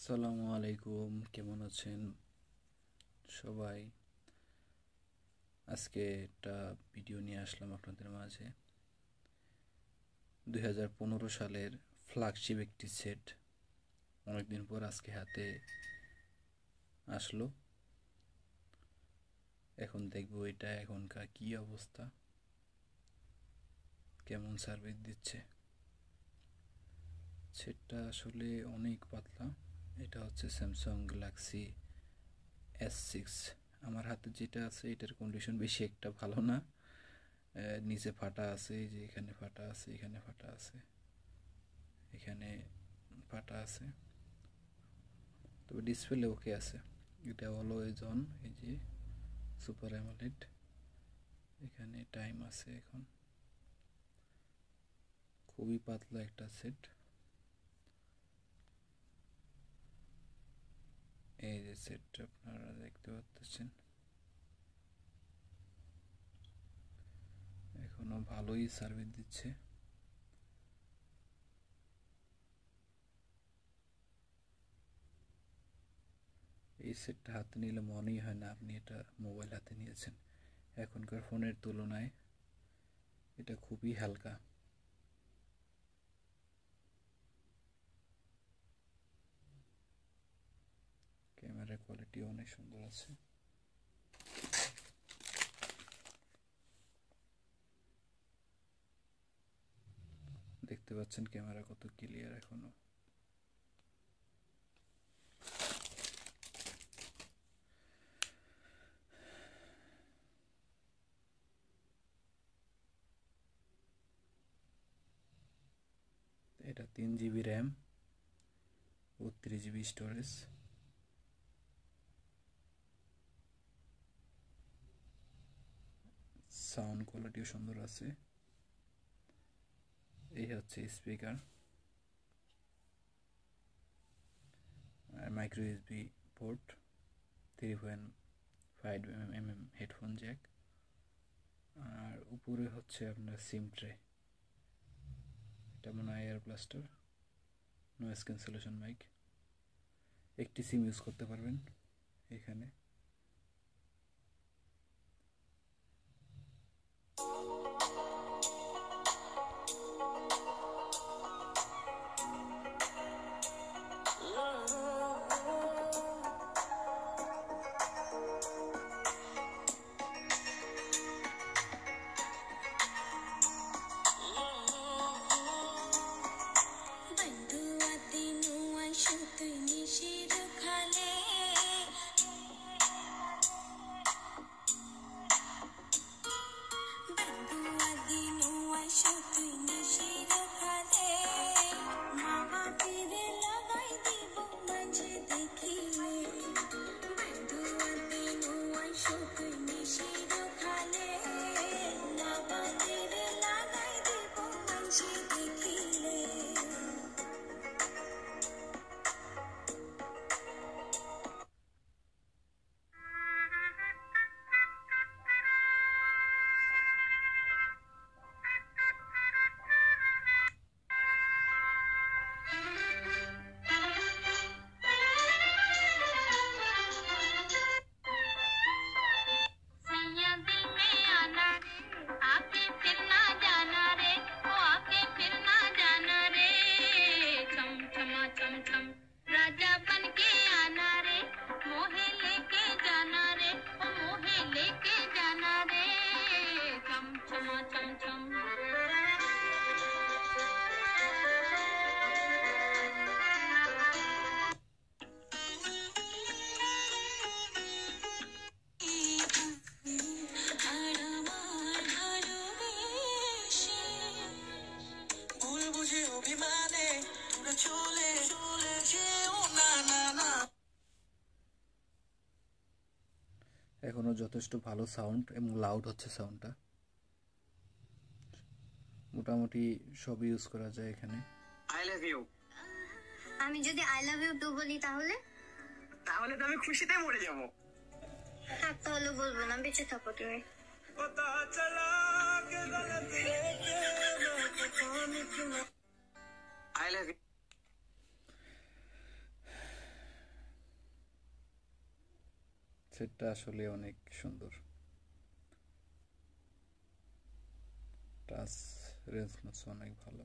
আসসালামু আলাইকুম, কেমন আছেন সবাই? আজকে একটা ভিডিও নিয়ে আসলাম আপনাদের মাঝে। 2015 সালের ফ্ল্যাগশিপ একটি সেট অনেকদিন পর আজকে হাতে আসলো। এখন দেখবো এটা এখনকার কি অবস্থা, কেমন সার্ভিস দিচ্ছে। সেটটা আসলে অনেক পাতলা। এটা হচ্ছে স্যামসাং গ্যালাক্সি S6। আমার হাতে যেটা আছে এটার কন্ডিশন বেশি একটা ভালো না। নিচে ফাটা আছে, যে এখানে ফাটা আছে, এখানে ফাটা আছে, এখানে ফাটা আছে, তবে ডিসপ্লে ওকে আছে। এটা অলওয়েজ অন, এই যে সুপার অ্যামোলেড, এখানে টাইম আছে। এখন খুবই পাতলা একটা সেট। এই যে সেটটা আপনারা দেখতে পাচ্ছেন, এখনো ভালোই সার্ভিস দিচ্ছে। এই সেটটা হাতে নিলে মনেই হয় না আপনি এটা মোবাইল হাতে নিয়েছেন। এখনকার ফোনের তুলনায় এটা খুবই হালকা। ক্যামেরার কোয়ালিটি অনেক সুন্দর আছে। দেখতে পাচ্ছেন ক্যামেরা কত ক্লিয়ার এখনো। এটা 3 GB RAM, 32 GB storage. Sound কোয়ালিটিও সুন্দর আছে। এই হচ্ছে স্পিকার, আর micro USB port, 3.5mm headphone jack, আর উপরে হচ্ছে আপনার সিম ট্রে। এটা মনে হয় air blaster, noise cancellation mic. একটি সিম ইউজ করতে পারবেন এখানে। এখনো যথেষ্ট ভালো সাউন্ড এবং লাউড হচ্ছে সাউন্ডটা। মোটামুটি সব ইউজ করা যায় এখানে। I love you. আমি যদি আই লাভ ইউ টু বলি তাহলে তাহলে তো আমি খুশিতে মরে যাব। থাক, তাহলে বলবো না, বেঁচে থাকো তুমি। I love you. সেটটা আসলে অনেক সুন্দর, টাচ রেসপন্স অনেক ভালো।